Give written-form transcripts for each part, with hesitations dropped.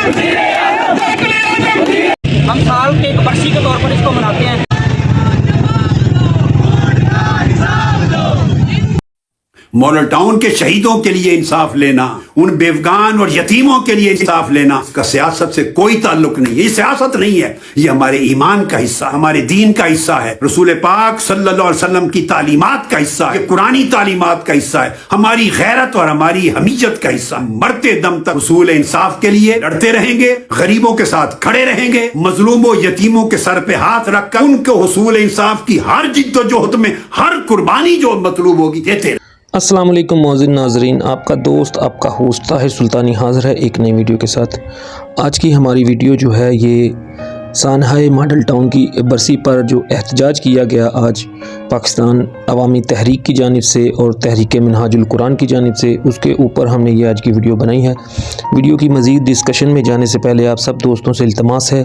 हम साल के एक बरसी के तौर पर इसको मनाते हैं। मॉडल टाउन के शहीदों के लिए इंसाफ लेना, उन बेवगान और यतीमों के लिए इंसाफ लेना, इसका सियासत से कोई ताल्लुक नहीं है। ये सियासत नहीं है, ये हमारे ईमान का हिस्सा, हमारे दीन का हिस्सा है, रसूल पाक सल्लल्लाहु अलैहि वसल्लम की तालीमात का हिस्सा है, कुरानी तालीमात का हिस्सा है, हमारी गैरत और हमारी हमीयत का हिस्सा। मरते दम तक रसूल इंसाफ के लिए लड़ते रहेंगे, गरीबों के साथ खड़े रहेंगे, मजलूमों यतीमों के सर पे हाथ रखकर उनको हुसूल इंसाफ की हर जिद्दोजहद में हर कुर्बानी जो मतलूब होगी देते। अस्सलाम वालेकुम मौज़ूद नाज़रीन, आपका दोस्त आपका होस्ट ताहिर सुल्तानी हाज़िर है एक नई वीडियो के साथ। आज की हमारी वीडियो जो है ये सानहाए मॉडल टाउन की बरसी पर जो एहतजाज किया गया आज पाकिस्तान अवामी तहरीक की जानिब से और तहरीक मिनहाजुल कुरान की जानिब से, उसके ऊपर हमने ये आज की वीडियो बनाई है। वीडियो की मज़ीद डिस्कशन में जाने से पहले आप सब दोस्तों से इल्तमास है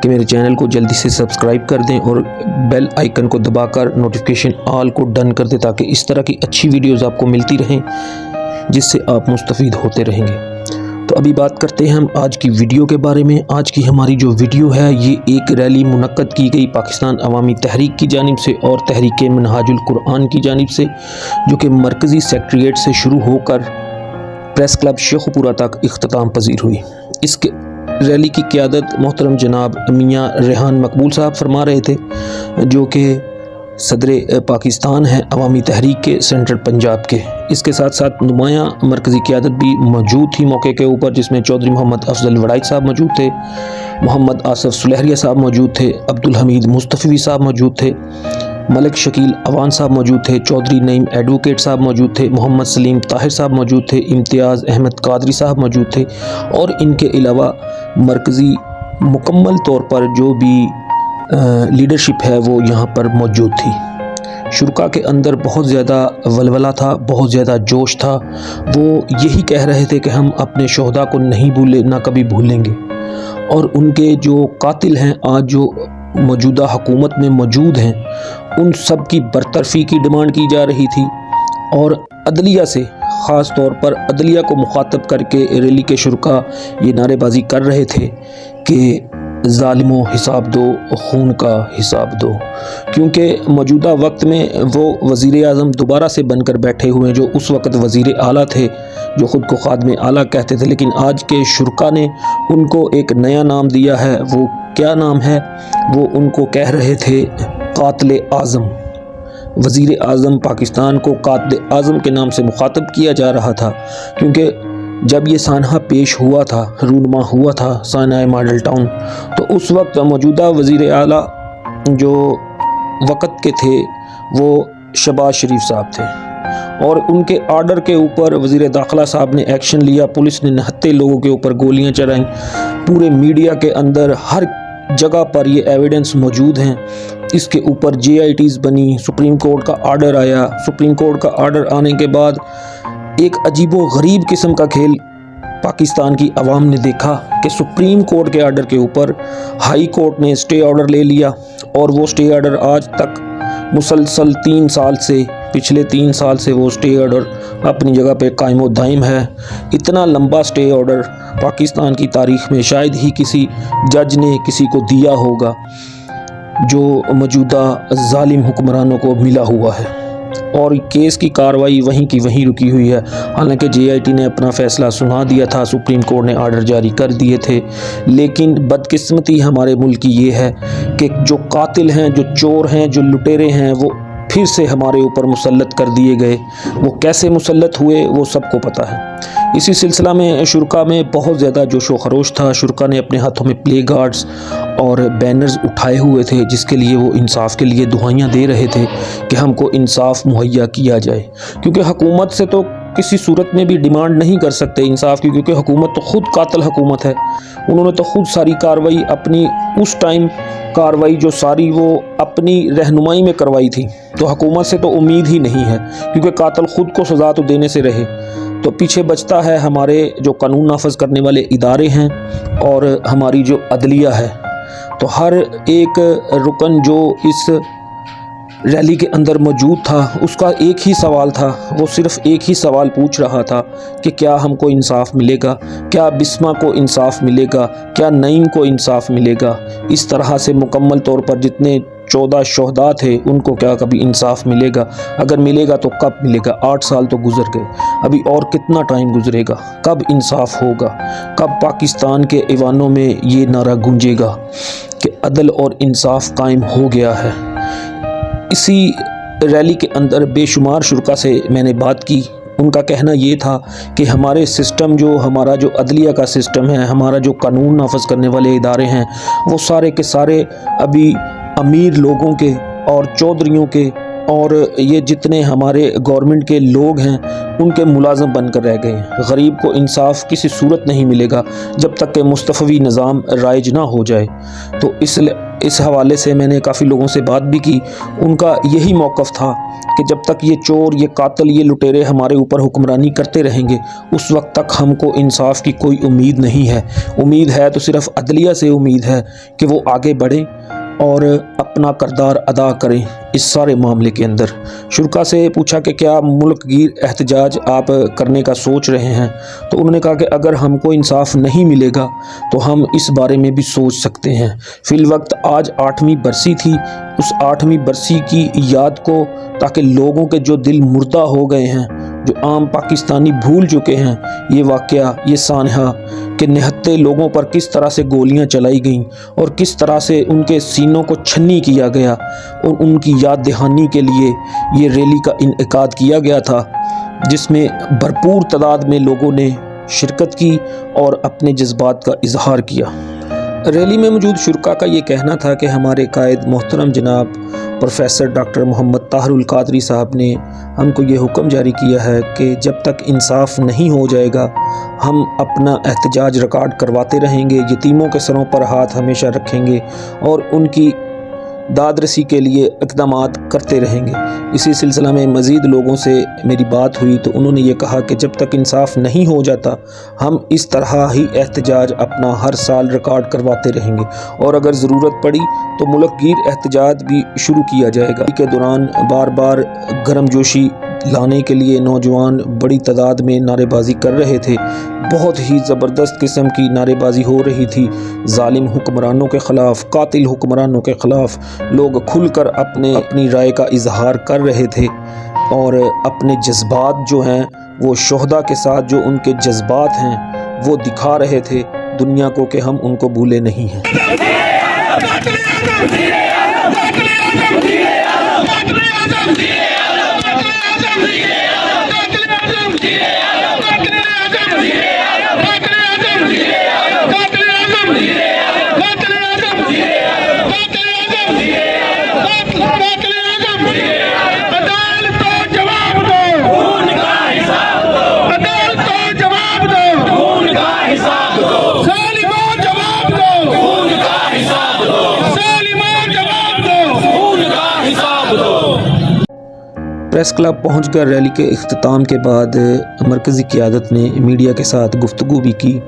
कि मेरे चैनल को जल्दी से सब्सक्राइब कर दें और बेल आइकन को दबाकर नोटिफिकेशन ऑल को डन कर दें, ताकि इस तरह की अच्छी वीडियोज़ आपको मिलती रहें जिससे आप मुस्तफ़ीद होते रहेंगे। तो अभी बात करते हैं हम आज की वीडियो के बारे में। आज की हमारी जो वीडियो है ये एक रैली मुनक्कद की गई पाकिस्तान अवामी तहरीक की जानिब से और तहरीक मिनहाजुल कुरान की जानिब से, जो कि मरकज़ी सेक्रेटेरिएट से शुरू होकर प्रेस क्लब शेखुपुरा तक इख्तिताम पजीर हुई। इसके रैली की क़ियादत मोहतरम जनाब मियाँ रेहान मकबूल साहब फरमा रहे थे, जो कि सदर पाकिस्तान हैं अवामी तहरीक के सेंट्रल पंजाब के। इसके साथ साथ नुमायाँ मरकज़ी क़ियादत भी मौजूद थी मौके के ऊपर, जिसमें चौधरी मोहम्मद अफजल वड़ाइच साहब मौजूद थे, मोहम्मद आसफ सुलहरिया साहब मौजूद थे, अब्दुल हमीद मुस्तफ़ी साहब मौजूद थे, मलिक शकील अवान साहब मौजूद थे, चौधरी नईम एडवोकेट साहब मौजूद थे, मोहम्मद सलीम ताहिर साहब मौजूद थे, इम्तियाज़ अहमद कादरी साहब मौजूद थे और इनके अलावा मरकज़ी मुकम्मल तौर पर जो भी लीडरशिप है वो यहाँ पर मौजूद थी। शुरका के अंदर बहुत ज़्यादा वलवला था, बहुत ज़्यादा जोश था। वो यही कह रहे थे कि हम अपने शोहदा को नहीं भूले, ना कभी भूलेंगे। और उनके जो कातिल हैं आज जो मौजूदा हुकूमत में मौजूद हैं, उन सब की बरतरफ़ी की डिमांड की जा रही थी और अदलिया से ख़ास तौर पर अदलिया को मुखातब करके रैली के शुरका ये नारेबाजी कर रहे थे कि ज़ालिमों हिसाब दो, खून का हिसाब दो। क्योंकि मौजूदा वक्त में वो वज़ीर आज़म दोबारा से बनकर बैठे हुए हैं, जो उस वक़्त वज़ीर आला थे, जो ख़ुद को ख़ादम आला कहते थे, लेकिन आज के शुरका ने उनको एक नया नाम दिया है। वो क्या नाम है? वो उनको कह रहे थे कातिल आज़म। वज़ीर आज़म पाकिस्तान को कातिल आज़म के नाम से मुखातब किया जा रहा था, क्योंकि जब ये सानहा पेश हुआ था, रूनमा हुआ था सानहा मॉडल टाउन, तो उस वक्त मौजूदा वज़ीर आला जो वक़्त के थे वो शहबाज शरीफ साहब थे और उनके आर्डर के ऊपर वज़ीर दाखिला साहब ने एक्शन लिया। पुलिस ने 69 लोगों के ऊपर गोलियां चलाईं। पूरे मीडिया के अंदर हर जगह पर ये एविडेंस मौजूद हैं। इसके ऊपर JITs बनी, सुप्रीम कोर्ट का आर्डर आया। सुप्रीम कोर्ट का आर्डर आने के बाद एक अजीबो गरीब किस्म का खेल पाकिस्तान की आवाम ने देखा कि सुप्रीम कोर्ट के आर्डर के ऊपर हाई कोर्ट ने स्टे ऑर्डर ले लिया और वो स्टे ऑर्डर आज तक मुसलसल 3 साल से, पिछले 3 साल से वो स्टे ऑर्डर अपनी जगह पे कायम व दायम है। इतना लंबा स्टे ऑर्डर पाकिस्तान की तारीख़ में शायद ही किसी जज ने किसी को दिया होगा, जो मौजूदा जालिम हुक्मरानों को मिला हुआ है। और केस की कार्रवाई वहीं की वहीं रुकी हुई है। हालांकि JIT ने अपना फ़ैसला सुना दिया था, सुप्रीम कोर्ट ने आर्डर जारी कर दिए थे, लेकिन बदकिस्मती हमारे मुल्क की ये है कि जो कातिल हैं, जो चोर हैं, जो लुटेरे हैं, वो फिर से हमारे ऊपर मुसल्लत कर दिए गए। वो कैसे मुसल्लत हुए वो सबको पता है। इसी सिलसिला में शुरका में बहुत ज़्यादा जोशो खरोश था। शुरका ने अपने हाथों में प्ले गार्ड्स और बैनर्स उठाए हुए थे, जिसके लिए वो इंसाफ के लिए दुआएं दे रहे थे कि हमको इंसाफ मुहैया किया जाए। क्योंकि हुकूमत से तो किसी सूरत में भी डिमांड नहीं कर सकते इंसाफ की, क्योंकि हुकूमत तो ख़ुद कातिल हुकूमत है। उन्होंने तो ख़ुद सारी कार्रवाई अपनी उस टाइम कार्रवाई जो सारी वो अपनी रहनुमाई में करवाई थी, तो हुकूमत से तो उम्मीद ही नहीं है, क्योंकि कातिल ख़ुद को सज़ा तो देने से रहे। तो पीछे बचता है हमारे जो कानून नाफज करने वाले इदारे हैं और हमारी जो अदलिया है। तो हर एक रुकन जो इस ریلی کے اندر موجود تھا اس کا ایک ہی سوال تھا، وہ صرف ایک ہی سوال پوچھ رہا تھا کہ کیا ہم کو انصاف ملے گا، کیا بسمہ کو انصاف ملے گا، کیا نعیم کو انصاف ملے گا۔ اس طرح سے مکمل طور پر جتنے 14 شہداء تھے ان کو کیا کبھی انصاف ملے گا؟ اگر ملے گا تو کب ملے گا؟ 8 سال تو گزر گئے، ابھی اور کتنا ٹائم گزرے گا؟ کب انصاف ہوگا؟ کب پاکستان کے ایوانوں میں یہ نعرہ گونجے گا کہ عدل اور انصاف قائم ہو گیا ہے؟ اسی ریلی کے اندر بے شمار شرکا سے میں نے بات کی، ان کا کہنا یہ تھا کہ ہمارے سسٹم ہمارا جو عدلیہ کا سسٹم ہے، ہمارا جو قانون نافذ کرنے والے ادارے ہیں، وہ سارے کے سارے ابھی امیر لوگوں کے اور چودھریوں کے اور یہ جتنے ہمارے گورنمنٹ کے لوگ ہیں ان کے ملازم بن کر رہ گئے ہیں۔ غریب کو انصاف کسی صورت نہیں ملے گا جب تک کہ مستفوی نظام رائج نہ ہو جائے۔ تو اس حوالے سے میں نے کافی لوگوں سے بات بھی کی، ان کا یہی موقف تھا کہ جب تک یہ چور، یہ قاتل، یہ لٹیرے ہمارے اوپر حکمرانی کرتے رہیں گے اس وقت تک ہم کو انصاف کی کوئی امید نہیں ہے۔ امید ہے تو صرف عدلیہ سے امید ہے کہ وہ آگے بڑھیں اور اپنا کردار ادا کریں اس سارے معاملے کے اندر۔ شرکا سے پوچھا کہ کیا ملک گیر احتجاج آپ کرنے کا سوچ رہے ہیں، تو انہوں نے کہا کہ اگر ہم کو انصاف نہیں ملے گا تو ہم اس بارے میں بھی سوچ سکتے ہیں۔ فی الوقت آج 8ویں برسی تھی، اس 8ویں برسی کی یاد کو، تاکہ لوگوں کے جو دل مردہ ہو گئے ہیں، جو عام پاکستانی بھول چکے ہیں یہ واقعہ، یہ سانحہ کہ نہتے لوگوں پر کس طرح سے گولیاں چلائی گئیں اور کس طرح سے ان کے سینوں کو چھنی کیا گیا، اور ان کی یاد دہانی کے لیے یہ ریلی کا انعقاد کیا گیا تھا، جس میں بھرپور تعداد میں لوگوں نے شرکت کی اور اپنے جذبات کا اظہار کیا۔ ریلی میں موجود شرکا کا یہ کہنا تھا کہ ہمارے قائد محترم جناب پروفیسر ڈاکٹر محمد طاہر القادری صاحب نے ہم کو یہ حکم جاری کیا ہے کہ جب تک انصاف نہیں ہو جائے گا ہم اپنا احتجاج ریکارڈ کرواتے رہیں گے، یتیموں کے سروں پر ہاتھ ہمیشہ رکھیں گے اور ان کی داد رسی کے لیے اقدامات کرتے رہیں گے۔ اسی سلسلہ میں مزید لوگوں سے میری بات ہوئی تو انہوں نے یہ کہا کہ جب تک انصاف نہیں ہو جاتا ہم اس طرح ہی احتجاج اپنا ہر سال ریکارڈ کرواتے رہیں گے، اور اگر ضرورت پڑی تو ملک گیر احتجاج بھی شروع کیا جائے گا۔ کے دوران بار بار گرم جوشی لانے کے لیے نوجوان بڑی تعداد میں نعرے بازی کر رہے تھے، بہت ہی زبردست قسم کی نعرے بازی ہو رہی تھی، ظالم حکمرانوں کے خلاف، قاتل حکمرانوں کے خلاف لوگ کھل کر اپنی رائے کا اظہار کر رہے تھے، اور اپنے جذبات جو ہیں وہ شہداء کے ساتھ جو ان کے جذبات ہیں وہ دکھا رہے تھے دنیا کو کہ ہم ان کو بھولے نہیں ہیں۔ پریس کلب پہنچ کر ریلی کے اختتام کے بعد مرکزی قیادت نے میڈیا کے ساتھ گفتگو بھی کی۔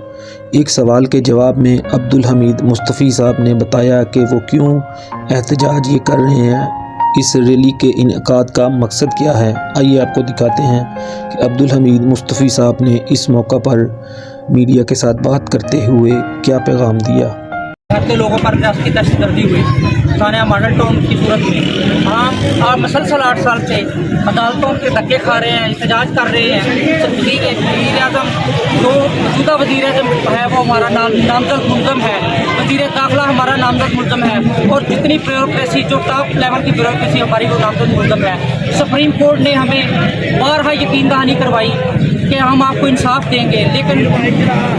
ایک سوال کے جواب میں عبدالحمید مصطفی صاحب نے بتایا کہ وہ کیوں احتجاج یہ کر رہے ہیں، اس ریلی کے انعقاد کا مقصد کیا ہے۔ آئیے آپ کو دکھاتے ہیں کہ عبدالحمید مصطفی صاحب نے اس موقع پر میڈیا کے ساتھ بات کرتے ہوئے کیا پیغام دیا۔ کے لوگوں پر ریاستی دہشت گردی ہوئی سانحہ ماڈل ٹاؤن کی صورت میں آپ مسلسل 8 سال سے عدالتوں کے دھکے کھا رہے ہیں، احتجاج کر رہے ہیں۔ وزیر اعظم جو موجودہ وزیر اعظم ہے وہ ہمارا نامزد ملزم ہے، وزیر داخلہ ہمارا نامزد ملزم ہے، اور جتنی بیوروکریسی جو ٹاپ لیول کی بیوروکریسی ہماری وہ نامزد ملزم ہے۔ سپریم کورٹ نے ہمیں بارہا یقین دہانی کروائی کہ ہم آپ کو انصاف دیں گے، لیکن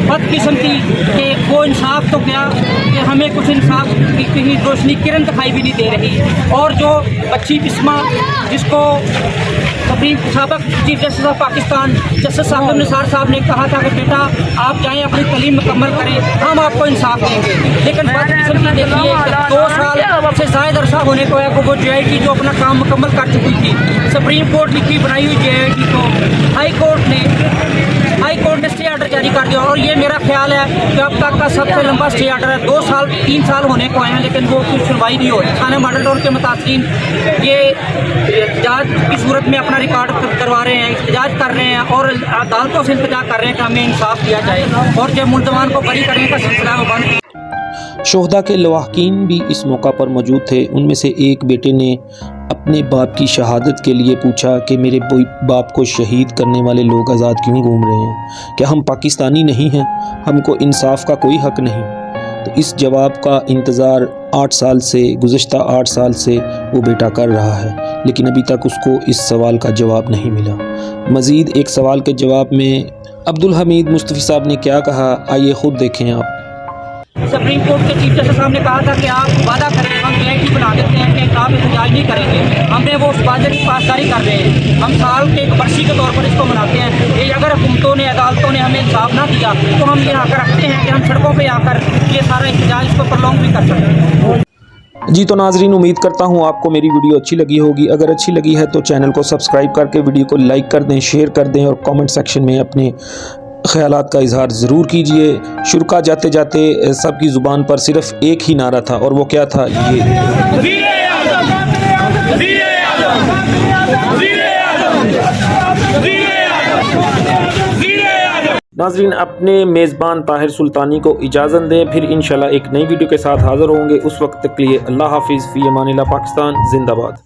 بدقسمتی کہ وہ انصاف تو کیا کہ ہمیں کچھ انصاف کی کہیں روشنی کرن دکھائی بھی نہیں دے رہی۔ اور جو بچی بسمہ جس کو سابق chief justice of Pakistan justice صاحب نثار صاحب نے کہا تھا کہ بیٹا آپ جائیں اپنی تعلیم مکمل کریں، ہم آپ کو انصاف دیں گے، لیکن بدقسمتی دیکھیے کہ 2 سال سے زائد عرصہ ہونے کو ہے کہ وہ JIT جو اپنا کام مکمل کر چکی تھی، سپریم کورٹ کی بنائی ہوئی JIT کو ہائی کورٹ نے اسٹے آرڈر جاری کر दिया। और ये मेरा ख्याल है कि अब तक का सबसे लंबा स्टे ऑर्डर है, 2 साल 3 साल होने को आए हैं, लेकिन वो कुछ सुनवाई नहीं हो रही। थाना मॉडल टाउन के मुतासिरीन ये एहतजाज की सूरत में अपना रिकॉर्ड करवा रहे हैं, एहतजाज कर रहे हैं और अदालतों से इंतजार कर रहे हैं कि हमें इंसाफ दिया जाए और जो मुल्ज़मान को बरी करने का सिलसिला वो बंद। शोहदा के लवाहकीन भी इस मौका पर मौजूद थे। उनमें से एक बेटे ने अपने बाप की शहादत के लिए पूछा कि मेरे बाप को शहीद करने वाले लोग आज़ाद क्यों घूम रहे हैं? क्या हम पाकिस्तानी नहीं हैं? हमको इंसाफ का कोई हक़ नहीं? तो इस जवाब का इंतज़ार 8 साल से, गुज़श्ता 8 साल से वो बेटा कर रहा है, लेकिन अभी तक उसको इस सवाल का जवाब नहीं मिला। मज़ीद एक सवाल के जवाब में अब्दुल हमीद मुस्तफ़ी साहब ने क्या कहा, आइए ख़ुद देखें आप। सुप्रीम कोर्ट के चीफ जस्टिस साहब ने कहा था कि आप वादा करें, हम गारंटी बना देते हैं कि आप एहतजाज नहीं करेंगे। हमने वो उस वादे की पासदारी कर रहे हैं। हम साल के एक बरसी के तौर पर इसको मनाते हैं। ये अगर हुकूमतों ने, अदालतों ने हमें इंसाफ ना दिया तो हम ये आकर रखते हैं कि हम सड़कों पर आकर ये सारा एहतजाज इसको प्रलॉन्ग भी कर सकते हैं। जी तो नाजरीन, उम्मीद करता हूँ आपको मेरी वीडियो अच्छी लगी होगी। अगर अच्छी लगी है तो चैनल को सब्सक्राइब करके वीडियो को लाइक कर दें, शेयर कर दें और कमेंट सेक्शन में अपने ख़यालात का इजहार ज़रूर कीजिए। शुरुका जाते जाते सबकी ज़ुबान पर सिर्फ़ एक ही नारा था और वो क्या था, ये नाज़रीन, अपने मेज़बान ताहिर सुल्तानी को इजाज़त दें, फिर इंशाल्लाह एक नई वीडियो के साथ हाज़िर होंगे। उस वक्त तक के लिए अल्लाह हाफ़िज़, फ़ी अमानिल्लाह, पाकिस्तान जिंदाबाद।